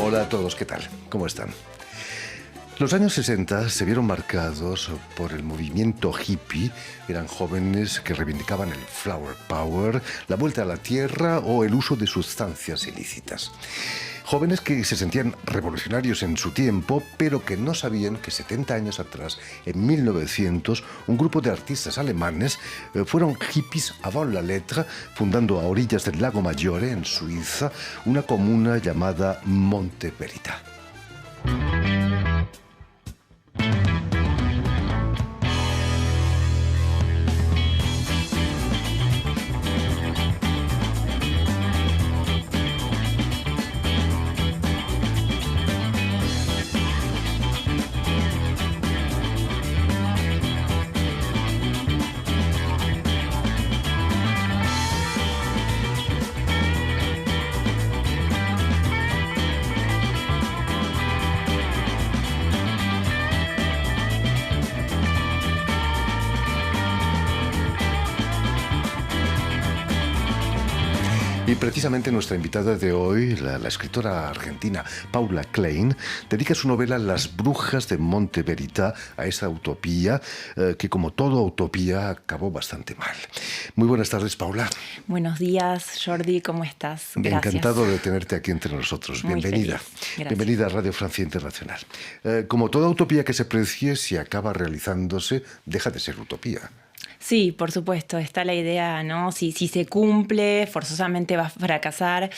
Hola a todos, ¿qué tal? ¿Cómo están? Los años 60 se vieron marcados por el movimiento hippie. Eran jóvenes que reivindicaban el flower power, la vuelta a la tierra o el uso de sustancias ilícitas. Jóvenes que se sentían revolucionarios en su tiempo, pero que no sabían que 70 años atrás, en 1900, un grupo de artistas alemanes fueron hippies avant la lettre, fundando a orillas del lago Maggiore, en Suiza, una comuna llamada Monte Verità. Y precisamente nuestra invitada de hoy, la escritora argentina Paula Klein, dedica su novela Las brujas de Monte Verità a esa utopía que, como toda utopía, acabó bastante mal. Muy buenas tardes, Paula. Buenos días, Jordi, ¿cómo estás? Gracias. Encantado de tenerte aquí entre nosotros. Muy Bienvenida. Bienvenida a Radio Francia Internacional. Como toda utopía que se precie, si acaba realizándose, deja de ser utopía. Sí, por supuesto, está la idea, ¿no? Si se cumple, forzosamente va a fracasar.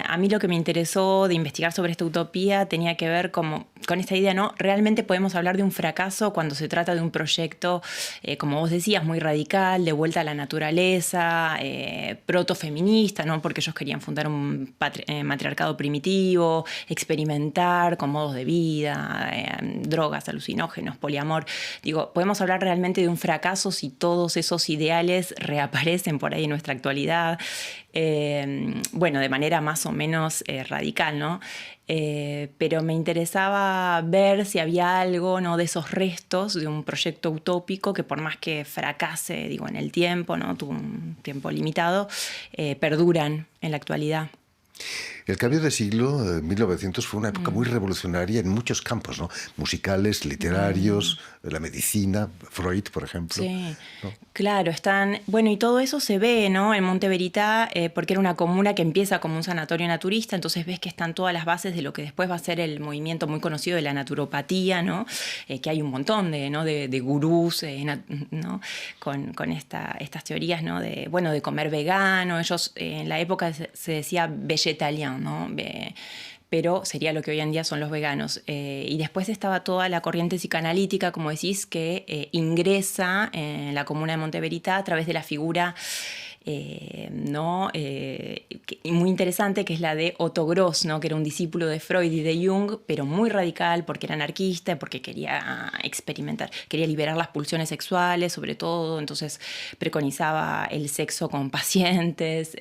A mí lo que me interesó de investigar sobre esta utopía tenía que ver con esta idea, ¿no? Realmente podemos hablar de un fracaso cuando se trata de un proyecto, como vos decías, muy radical, de vuelta a la naturaleza, protofeminista, ¿no? Porque ellos querían fundar un matriarcado primitivo, experimentar con modos de vida, drogas, alucinógenos, poliamor. Digo, podemos hablar realmente de un fracaso si todos esos ideales reaparecen por ahí en nuestra actualidad. Bueno, de manera más o menos radical, ¿no? Pero me interesaba ver si había algo, ¿no?, de esos restos de un proyecto utópico que, por más que fracase, digo, en el tiempo, ¿no?, tuvo un tiempo limitado, perduran en la actualidad. El cambio de siglo, 1900, fue una época muy revolucionaria en muchos campos, ¿no? Musicales, literarios, la medicina, Freud, por ejemplo. Sí, ¿no? Claro, bueno, y todo eso se ve, ¿no?, en Monte Verità, porque era una comuna que empieza como un sanatorio naturista, entonces ves que están todas las bases de lo que después va a ser el movimiento muy conocido de la naturopatía, ¿no? Que hay un montón de gurús, ¿no?, con estas teorías, ¿no?, de comer vegano. Ellos en la época se decía vegetariano, ¿no? Pero sería lo que hoy en día son los veganos. Y después estaba toda la corriente psicoanalítica, como decís, que ingresa en la comuna de Monte Verità a través de la figura muy interesante, que es la de Otto Gross, ¿no?, que era un discípulo de Freud y de Jung, pero muy radical porque era anarquista, porque quería experimentar, quería liberar las pulsiones sexuales, sobre todo. Entonces preconizaba el sexo con pacientes,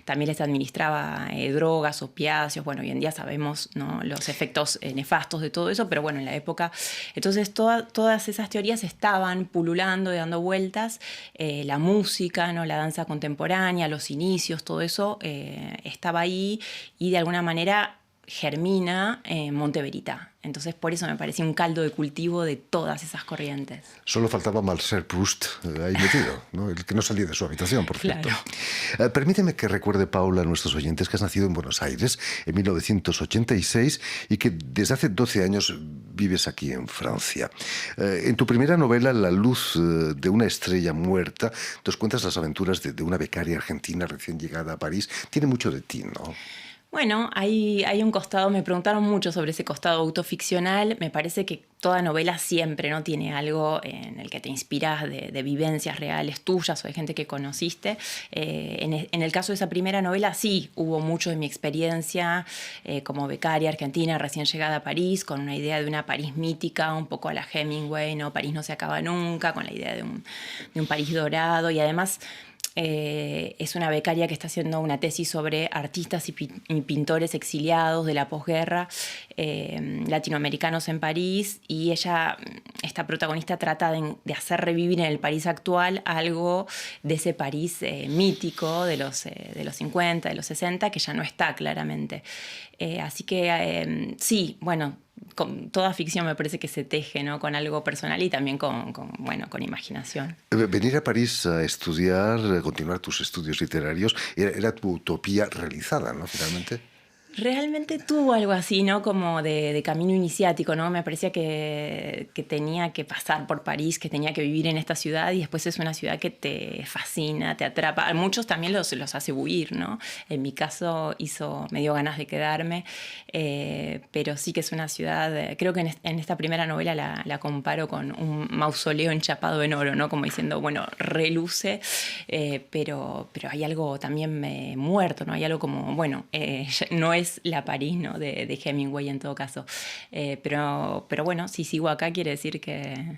también les administraba drogas, opiáceos. Bueno, hoy en día sabemos, ¿no?, los efectos nefastos de todo eso, pero bueno, en la época. Entonces todas esas teorías estaban pululando y dando vueltas. La música, ¿no?, la danza contemporánea, los inicios, todo eso estaba ahí y de alguna manera germina en Monte Verità. Entonces, por eso me parecía un caldo de cultivo de todas esas corrientes. Solo faltaba Marcel Proust ahí metido, ¿no? El que no salía de su habitación, por cierto. Claro. Permíteme que recuerde, Paula, a nuestros oyentes que has nacido en Buenos Aires en 1986 y que desde hace 12 años vives aquí en Francia. En tu primera novela, La luz de una estrella muerta, nos cuentas las aventuras de una becaria argentina recién llegada a París. Tiene mucho de ti, ¿no? Bueno, hay un costado, me preguntaron mucho sobre ese costado autoficcional. Me parece que toda novela siempre, ¿no?, tiene algo en el que te inspiras de vivencias reales tuyas o de gente que conociste. En el caso de esa primera novela, sí, hubo mucho de mi experiencia como becaria argentina recién llegada a París, con una idea de una París mítica, un poco a la Hemingway, ¿no? París no se acaba nunca, con la idea de un París dorado. Y además es una becaria que está haciendo una tesis sobre artistas y pintores exiliados de la posguerra latinoamericanos en París, y ella, esta protagonista, trata de hacer revivir en el París actual algo de ese París mítico de los 50, de los 60, que ya no está claramente. Así que sí, bueno, con toda ficción me parece que se teje, ¿no?, con algo personal y también con imaginación. Venir a París a estudiar, continuar tus estudios literarios, era tu utopía realizada, ¿no?, finalmente. Realmente tuvo algo así, ¿no?, como de camino iniciático, ¿no? Me parecía que tenía que pasar por París, que tenía que vivir en esta ciudad, y después es una ciudad que te fascina, te atrapa. A muchos también los hace huir, ¿no? En mi caso me dio ganas de quedarme, pero sí que es una ciudad, creo que en esta primera novela la comparo con un mausoleo enchapado en oro, ¿no? Como diciendo, bueno, reluce, pero hay algo también muerto, ¿no? Hay algo como, bueno, no es la París, ¿no?, de Hemingway en todo caso. Pero bueno, si sigo acá quiere decir que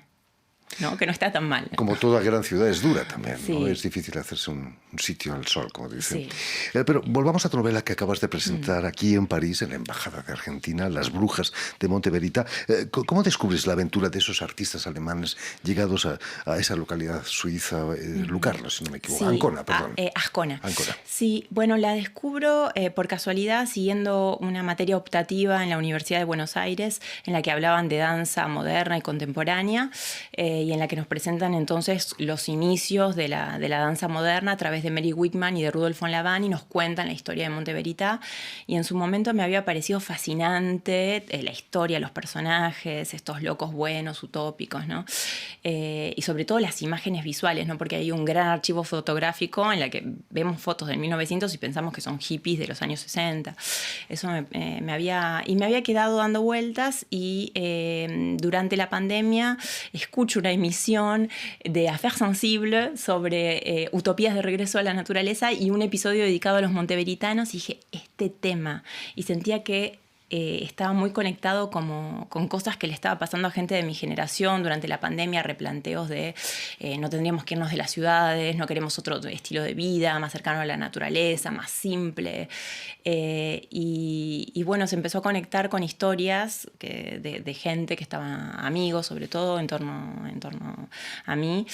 no está tan mal. Como toda gran ciudad es dura también, sí. ¿no? Es difícil hacerse un sitio al sol, como dicen. Sí. Pero volvamos a tu novela que acabas de presentar aquí en París, en la Embajada de Argentina, Las Brujas de Monteverita. ¿Cómo descubres la aventura de esos artistas alemanes llegados a esa localidad suiza, Lucarno, si no me equivoco? Sí. Ancona, perdón. Ascona. Ancona. Sí, bueno, la descubro por casualidad siguiendo una materia optativa en la Universidad de Buenos Aires en la que hablaban de danza moderna y contemporánea, y en la que nos presentan entonces los inicios de la danza moderna a través de Mary Wickman y de Rudolf von Laban, y nos cuentan la historia de Monteverita. Y en su momento me había parecido fascinante la historia, los personajes, estos locos buenos, utópicos, ¿no? Y sobre todo las imágenes visuales, ¿no? Porque hay un gran archivo fotográfico en la que vemos fotos del 1900 y pensamos que son hippies de los años 60. Eso me había quedado dando vueltas, y durante la pandemia escucho una emisión de Affaires Sensibles sobre utopías de regreso a la naturaleza y un episodio dedicado a los monteveritanos, y dije, este tema, y sentía que estaba muy conectado con cosas que le estaba pasando a gente de mi generación durante la pandemia, replanteos de no tendríamos que irnos de las ciudades, no queremos otro estilo de vida, más cercano a la naturaleza, más simple. Y bueno, se empezó a conectar con historias de gente que estaba, amigos sobre todo, en torno a mí,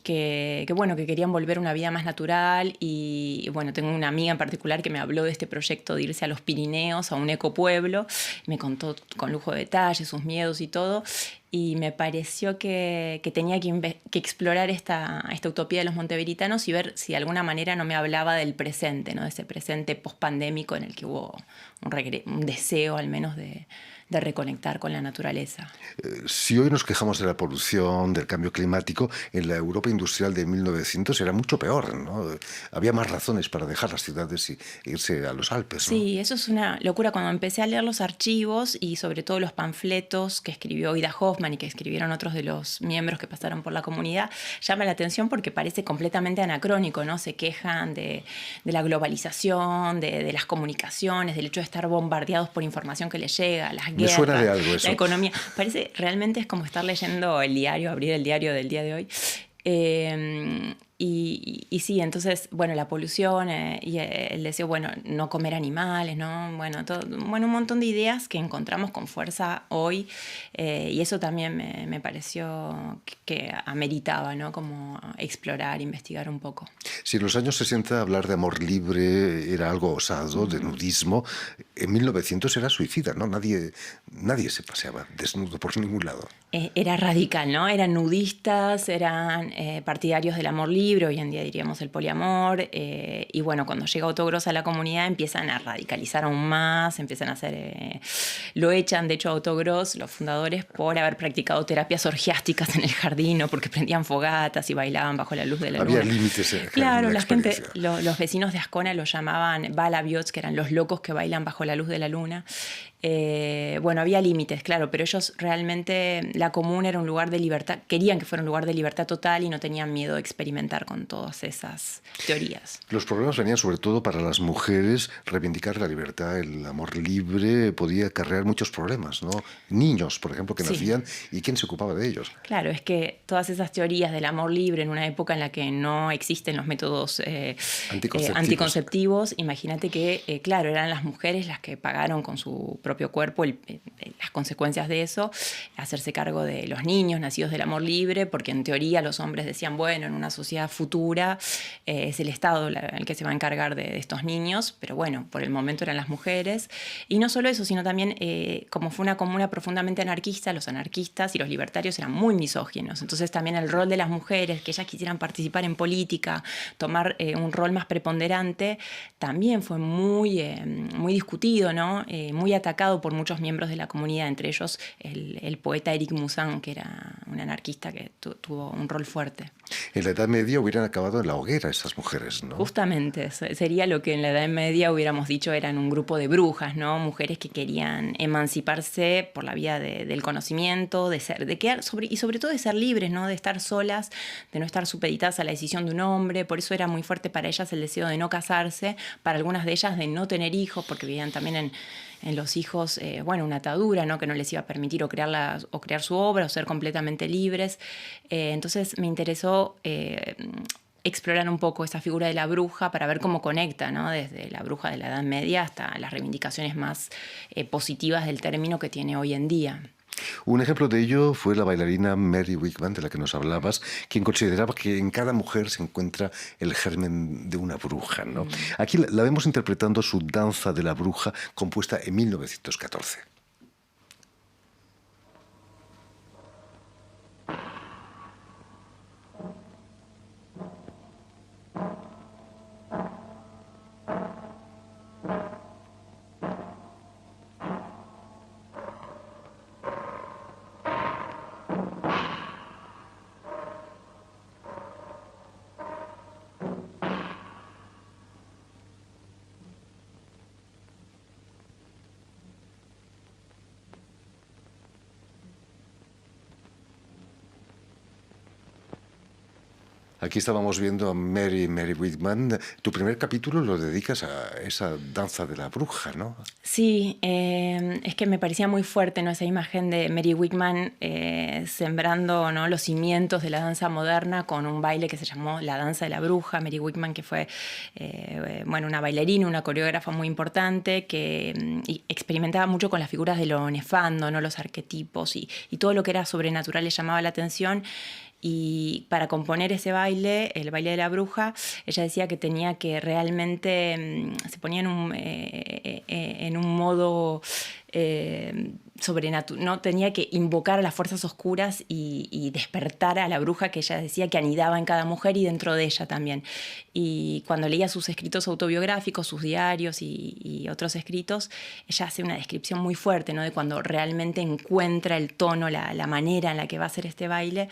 que querían volver a una vida más natural. Y bueno, tengo una amiga en particular que me habló de este proyecto de irse a los Pirineos, a un ecopueblo, me contó con lujo de detalle sus miedos y todo, y me pareció que tenía que explorar esta utopía de los monteveritanos y ver si de alguna manera no me hablaba del presente, ¿no?, de ese presente post-pandémico en el que hubo un deseo al menos de reconectar con la naturaleza. Si hoy nos quejamos de la polución, del cambio climático, en la Europa industrial de 1900 era mucho peor, ¿no? Había más razones para dejar las ciudades e irse a los Alpes, ¿no? Sí, eso es una locura. Cuando empecé a leer los archivos y sobre todo los panfletos que escribió Ida Hoffmann y que escribieron otros de los miembros que pasaron por la comunidad, llama la atención porque parece completamente anacrónico, ¿no? Se quejan de la globalización, de las comunicaciones, del hecho de estar bombardeados por información que les llega, las guerras, me suena de algo eso. La economía. Realmente es como estar leyendo el diario, abrir el diario del día de hoy. Y sí, entonces, bueno, la polución y el deseo, bueno, no comer animales, ¿no? Bueno, un montón de ideas que encontramos con fuerza hoy, y eso también me pareció que ameritaba, ¿no? Como explorar, investigar un poco. Si en los años 60 hablar de amor libre era algo osado, de nudismo, en 1900 era suicida, ¿no? Nadie se paseaba desnudo por ningún lado. Era radical, ¿no? Eran nudistas, eran partidarios del amor libre, hoy en día diríamos el poliamor, y bueno, cuando llega Otto Gross a la comunidad empiezan a radicalizar aún más, empiezan a hacer, lo echan de hecho a Otto Gross, los fundadores, por haber practicado terapias orgiásticas en el jardín, ¿no? Porque prendían fogatas y bailaban bajo la luz de la luna. Había límites. Claro, la gente, los vecinos de Ascona lo llamaban balabiots, que eran los locos que bailan bajo la luz de la luna. Bueno, había límites, claro, pero ellos realmente, la comuna era un lugar de libertad, querían que fuera un lugar de libertad total y no tenían miedo de experimentar con todas esas teorías. Los problemas venían sobre todo para las mujeres. Reivindicar la libertad, el amor libre, podía acarrear muchos problemas, ¿no? Niños, por ejemplo, que Sí. nacían, ¿y quién se ocupaba de ellos? Claro, es que todas esas teorías del amor libre en una época en la que no existen los métodos anticonceptivos, imagínate que, claro, eran las mujeres las que pagaron con su propio cuerpo las consecuencias de eso, hacerse cargo de los niños nacidos del amor libre, porque en teoría los hombres decían, bueno, en una sociedad futura es el Estado el que se va a encargar de estos niños, pero bueno, por el momento eran las mujeres. Y no solo eso, sino también, como fue una comuna profundamente anarquista, los anarquistas y los libertarios eran muy misóginos. Entonces también el rol de las mujeres, que ellas quisieran participar en política, tomar un rol más preponderante, también fue muy discutido, ¿no? Muy atacado por muchos miembros de la comunidad, entre ellos el poeta Éric Mouzin, que era un anarquista que tuvo un rol fuerte. En la Edad Media hubieran acabado en la hoguera esas mujeres, ¿no? Justamente, sería lo que en la Edad Media hubiéramos dicho eran un grupo de brujas, ¿no? Mujeres que querían emanciparse por la vía del conocimiento, y sobre todo de ser libres, ¿no? De estar solas, de no estar supeditadas a la decisión de un hombre. Por eso era muy fuerte para ellas el deseo de no casarse, para algunas de ellas de no tener hijos, porque vivían también en los hijos, una atadura, ¿no? Que no les iba a permitir o crear su obra o ser completamente libres. Entonces me interesó explorar un poco esa figura de la bruja para ver cómo conecta, ¿no? Desde la bruja de la Edad Media hasta las reivindicaciones más positivas del término que tiene hoy en día. Un ejemplo de ello fue la bailarina Mary Wigman, de la que nos hablabas, quien consideraba que en cada mujer se encuentra el germen de una bruja, ¿no? Aquí la vemos interpretando su Danza de la Bruja, compuesta en 1914. Aquí estábamos viendo a Mary Wigman. Tu primer capítulo lo dedicas a esa danza de la bruja, ¿no? Sí, es que me parecía muy fuerte, ¿no? Esa imagen de Mary Wigman sembrando, ¿no? Los cimientos de la danza moderna con un baile que se llamó La Danza de la Bruja. Mary Wigman, que fue una bailarina, una coreógrafa muy importante, que experimentaba mucho con las figuras de lo nefando, ¿no? Los arquetipos y todo lo que era sobrenatural le llamaba la atención. Y para componer ese baile, el baile de la bruja, ella decía que tenía que realmente, se ponía en un modo sobrenatural, ¿no? Tenía que invocar a las fuerzas oscuras y despertar a la bruja que ella decía que anidaba en cada mujer y dentro de ella también. Y cuando leía sus escritos autobiográficos, sus diarios y otros escritos, ella hace una descripción muy fuerte, ¿no? De cuando realmente encuentra el tono, la manera en la que va a hacer este baile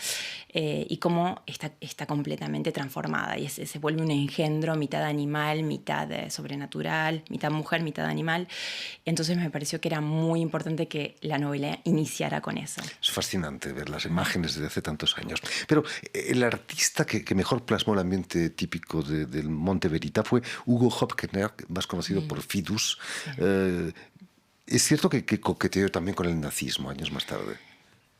y cómo está completamente transformada. Y se vuelve un engendro mitad animal, mitad sobrenatural, mitad mujer, mitad animal. Entonces me pareció que era muy importante que la novela iniciara con eso. Es fascinante ver las imágenes desde hace tantos años. Pero el artista que mejor plasmó el ambiente típico del Monte Verita fue Hugo Hopkner, más conocido por Fidus. Es cierto que coqueteó también con el nazismo años más tarde.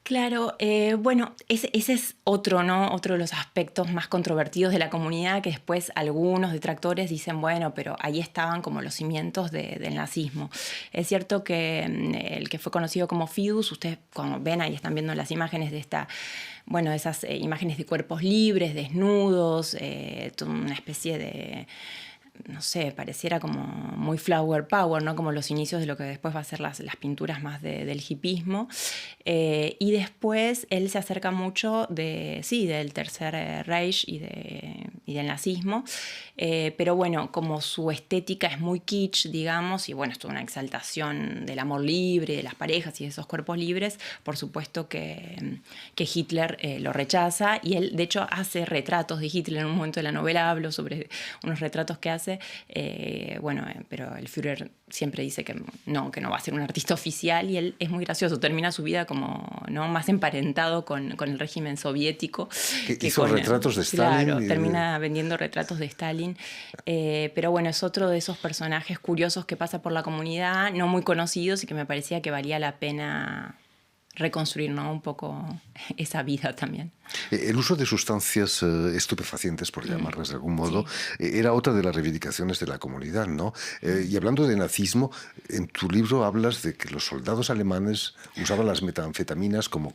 Claro, ese es otro, ¿no? Otro de los aspectos más controvertidos de la comunidad, que después algunos detractores dicen, bueno, pero ahí estaban como los cimientos del nazismo. Es cierto que el que fue conocido como Fidus, ustedes como ven ahí están viendo las imágenes de esas imágenes de cuerpos libres, desnudos, toda una especie de, no sé, pareciera como muy flower power, ¿no? Como los inicios de lo que después va a ser las pinturas más del hipismo. Y después él se acerca mucho del Tercer Reich y del nazismo. Pero bueno, como su estética es muy kitsch, digamos, y bueno, es toda una exaltación del amor libre, de las parejas y de esos cuerpos libres, por supuesto que Hitler lo rechaza. Y él, de hecho, hace retratos de Hitler. En un momento de la novela hablo sobre unos retratos que hace frase. Bueno, pero el Führer siempre dice que no va a ser un artista oficial, y él es muy gracioso, termina su vida como, ¿no?, más emparentado con el régimen soviético. Que hizo retratos de Stalin. Claro, termina vendiendo retratos de Stalin. Pero bueno, es otro de esos personajes curiosos que pasa por la comunidad, no muy conocidos, y que me parecía que valía la pena reconstruir, ¿no?, un poco esa vida también. El uso de sustancias estupefacientes, por llamarlas de algún modo, era otra de las reivindicaciones de la comunidad, ¿no? Y hablando de nazismo, en tu libro hablas de que los soldados alemanes usaban las metanfetaminas como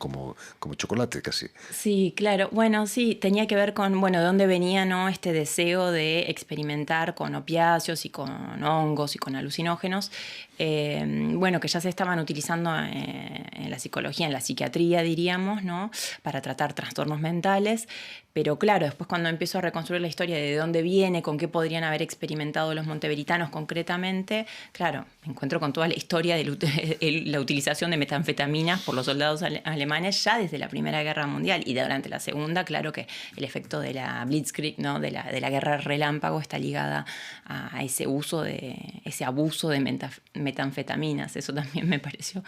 chocolate, casi. Sí, claro. Bueno, sí, tenía que ver con, bueno, de dónde venía, ¿no?, este deseo de experimentar con opiáceos y con hongos y con alucinógenos, bueno, que ya se estaban utilizando en la psicología, en la psiquiatría, diríamos, ¿no?, para tratar trastornos mentales. Pero claro, después cuando empiezo a reconstruir la historia de dónde viene, con qué podrían haber experimentado los monteveritanos concretamente, claro, me encuentro con toda la historia de la utilización de metanfetaminas por los soldados alemanes ya desde la Primera Guerra Mundial, y durante la Segunda, claro que el efecto de la Blitzkrieg, ¿no?, de la guerra relámpago, está ligada a ese abuso de metanfetaminas. Eso también me pareció.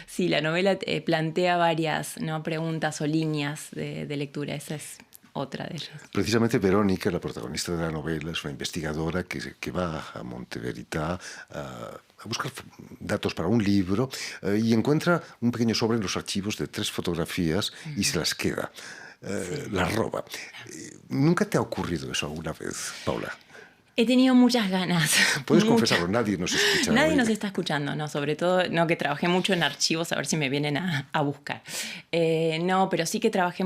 Sí, la novela plantea varias, ¿no?, preguntas o líneas de lectura. Esa es otra de ellas. Precisamente Verónica, la protagonista de la novela, es una investigadora que va a Monteverità a buscar datos para un libro y encuentra un pequeño sobre en los archivos de 3 fotografías y se las queda, las roba. ¿Nunca te ha ocurrido eso alguna vez, Paula? He tenido muchas ganas. Puedes confesarlo, nadie nos escucha. Nadie nos está escuchando, ¿no? Sobre todo, no, que trabajé mucho en archivos, a ver si me vienen a buscar. No, pero sí que trabajé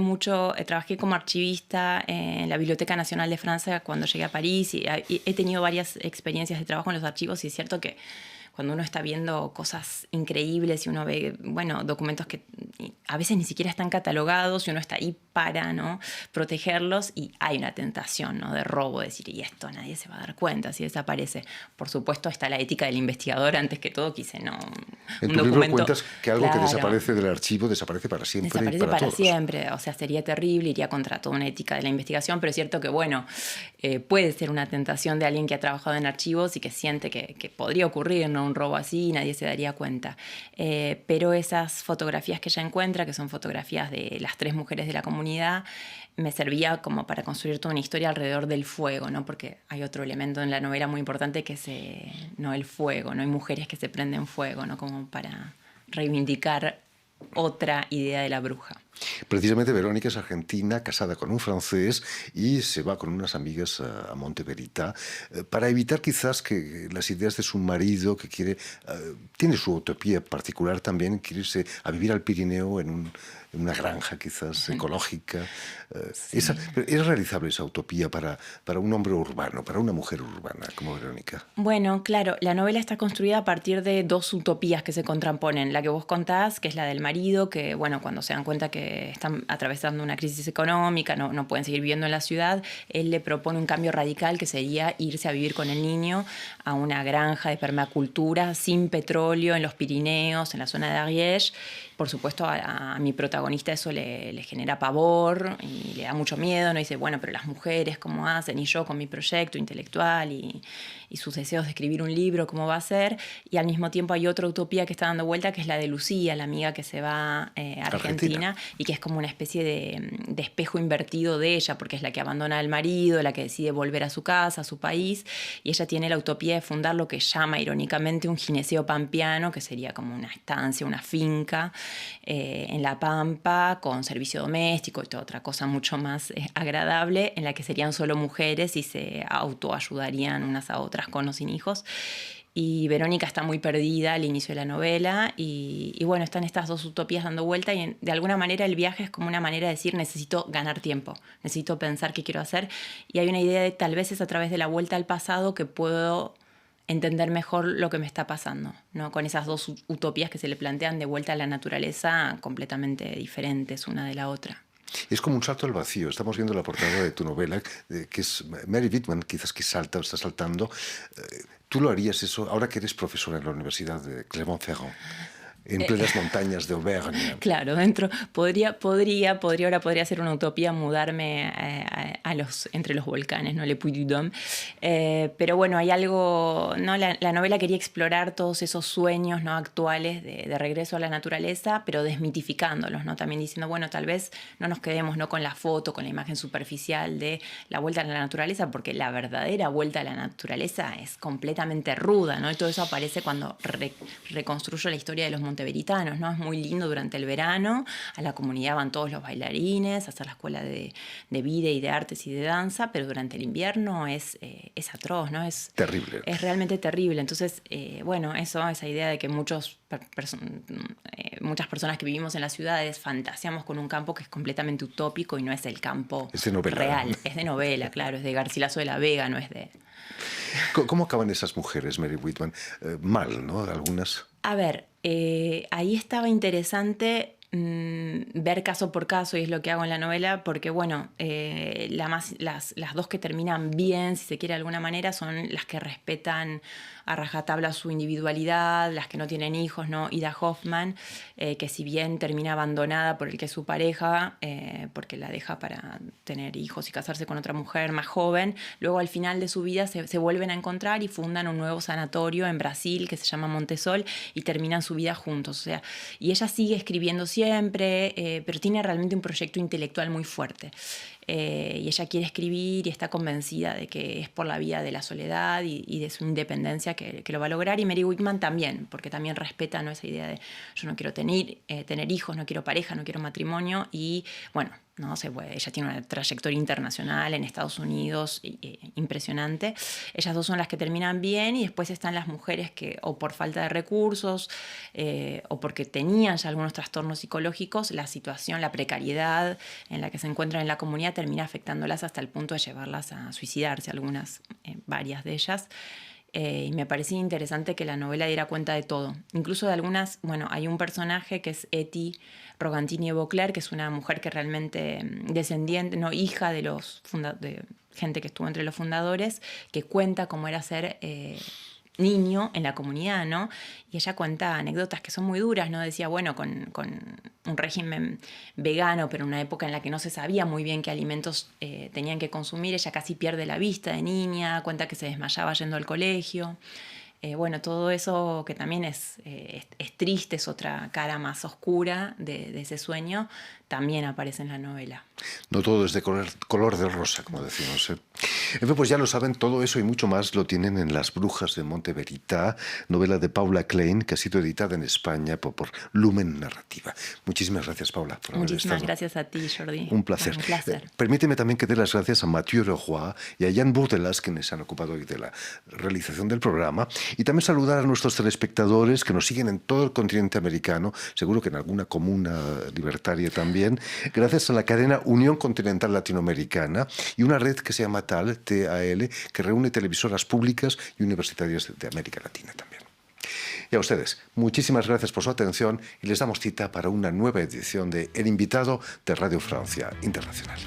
como archivista en la Biblioteca Nacional de Francia cuando llegué a París, y he tenido varias experiencias de trabajo en los archivos, y es cierto que cuando uno está viendo cosas increíbles y uno ve, bueno, documentos que a veces ni siquiera están catalogados, y uno está ahí para, ¿no?, protegerlos, y hay una tentación, ¿no?, de robo, de decir, y esto nadie se va a dar cuenta si desaparece. Por supuesto está la ética del investigador antes que todo, que dice, no, en tu libro cuentas que algo, claro, que desaparece del archivo desaparece para siempre. Desaparece para todos. siempre, o sea, sería terrible, iría contra toda una ética de la investigación, pero es cierto que, bueno, puede ser una tentación de alguien que ha trabajado en archivos y que siente que podría ocurrir, ¿no?, un robo así, y nadie se daría cuenta. Pero esas fotografías que ella encuentra, que son fotografías de las 3 mujeres de la comunidad, me servía como para construir toda una historia alrededor del fuego, ¿no? Porque hay otro elemento en la novela muy importante que es no, el fuego, ¿no? Hay mujeres que se prenden fuego, ¿no?, como para reivindicar otra idea de la bruja. Precisamente Verónica es argentina, casada con un francés, y se va con unas amigas a Monteverità para evitar quizás que las ideas de su marido, que tiene su utopía particular también, quiere irse a vivir al Pirineo en una granja quizás ecológica. Sí. ¿Es realizable esa utopía para un hombre urbano, para una mujer urbana como Verónica? Bueno, claro, la novela está construida a partir de 2 utopías que se contraponen. La que vos contás, que es la del marido, que, bueno, cuando se dan cuenta que están atravesando una crisis económica, no pueden seguir viviendo en la ciudad, él le propone un cambio radical, que sería irse a vivir con el niño a una granja de permacultura sin petróleo en los Pirineos, en la zona de Ariège. Por supuesto, a mi protagonista eso le genera pavor y le da mucho miedo, ¿no? Dice, bueno, pero las mujeres, ¿cómo hacen? Y yo con mi proyecto intelectual y sus deseos de escribir un libro, ¿cómo va a ser? Y al mismo tiempo hay otra utopía que está dando vuelta, que es la de Lucía, la amiga que se va a Argentina, y que es como una especie de espejo invertido de ella, porque es la que abandona al marido, la que decide volver a su casa, a su país, y ella tiene la utopía de fundar lo que llama irónicamente un gineceo pampeano, que sería como una estancia, una finca en la Pampa, con servicio doméstico y toda otra cosa mucho más agradable, en la que serían solo mujeres y se autoayudarían unas a otras con o sin hijos. Y Verónica está muy perdida al inicio de la novela y bueno, están estas 2 utopías dando vuelta, y de alguna manera el viaje es como una manera de decir, necesito ganar tiempo, necesito pensar qué quiero hacer, y hay una idea de tal vez es a través de la vuelta al pasado que puedo entender mejor lo que me está pasando, ¿no? Con esas 2 utopías que se le plantean de vuelta a la naturaleza completamente diferentes una de la otra. Es como un salto al vacío. Estamos viendo la portada de tu novela, que es Mary Wittmann, quizás que salta o está saltando. ¿Tú lo harías eso ahora que eres profesora en la Universidad de Clermont-Ferrand? en plenas montañas de Auvergne. Claro, podría ser una utopía mudarme entre los volcanes, ¿no? Le Puy-du-Dôme. Pero bueno, hay algo, ¿no? La novela quería explorar todos esos sueños, ¿no? Actuales de regreso a la naturaleza, pero desmitificándolos, ¿no? También diciendo, bueno, tal vez no nos quedemos, ¿no? Con la foto, con la imagen superficial de la vuelta a la naturaleza, porque la verdadera vuelta a la naturaleza es completamente ruda, ¿no? Y todo eso aparece cuando reconstruyo la historia de los monteveritanos, ¿no? Es muy lindo durante el verano, a la comunidad van todos los bailarines, a hacer la escuela de vida y de artes y de danza, pero durante el invierno es atroz, ¿no? Es terrible. Es realmente terrible. Entonces, bueno, esa idea de que muchas personas que vivimos en las ciudades fantaseamos con un campo que es completamente utópico y no es el campo real. Es de novela, claro, es de Garcilaso de la Vega, no es de... ¿Cómo acaban esas mujeres, Mary Whitman? Mal, ¿no? Algunas... A ver, ahí estaba interesante ver caso por caso, y es lo que hago en la novela, porque bueno, las dos que terminan bien, si se quiere de alguna manera, son las que respetan a rajatabla su individualidad, las que no tienen hijos, ¿no? Ida Hoffman, que si bien termina abandonada por el que es su pareja, porque la deja para tener hijos y casarse con otra mujer más joven, luego al final de su vida se vuelven a encontrar y fundan un nuevo sanatorio en Brasil que se llama Montesol y terminan su vida juntos. O sea, y ella sigue escribiendo siempre, pero tiene realmente un proyecto intelectual muy fuerte. Y ella quiere escribir y está convencida de que es por la vía de la soledad y de su independencia que lo va a lograr. Y Mary Whitman también, porque también respeta, ¿no? Esa idea de yo no quiero tener hijos, no quiero pareja, no quiero matrimonio. Y bueno, no se puede. Ella tiene una trayectoria internacional en Estados Unidos impresionante. Ellas dos son las que terminan bien, y después están las mujeres que o por falta de recursos o porque tenían ya algunos trastornos psicológicos, la situación, la precariedad en la que se encuentran en la comunidad termina afectándolas hasta el punto de llevarlas a suicidarse, varias de ellas. Y me parecía interesante que la novela diera cuenta de todo. Incluso de algunas, bueno, hay un personaje que es Etty Rogantini Beauclerc, que es una mujer que realmente descendiente, no, hija de de gente que estuvo entre los fundadores, que cuenta cómo era ser niño en la comunidad, ¿no? Y ella cuenta anécdotas que son muy duras, ¿no? Decía, bueno, con un régimen vegano, pero en una época en la que no se sabía muy bien qué alimentos tenían que consumir, ella casi pierde la vista de niña, cuenta que se desmayaba yendo al colegio. Bueno, todo eso que también es triste, es otra cara más oscura de ese sueño, también aparece en la novela. No todo es de color de rosa, como decimos. En fin, pues ya lo saben, todo eso y mucho más lo tienen en Las brujas de Monte Verita, novela de Paula Klein, que ha sido editada en España por Lumen Narrativa. Muchísimas gracias, Paula, por haber estado. Muchísimas gracias a ti, Jordi. Un placer. Un placer. Permíteme también que dé las gracias a Mathieu Leroy y a Jan Bourdelas, quienes se han ocupado hoy de la realización del programa, y también saludar a nuestros telespectadores que nos siguen en todo el continente americano, seguro que en alguna comuna libertaria también, gracias a la cadena Unión Continental Latinoamericana y una red que se llama TAL, que reúne televisoras públicas y universitarias de América Latina también. Y a ustedes, muchísimas gracias por su atención y les damos cita para una nueva edición de El Invitado de Radio Francia Internacional.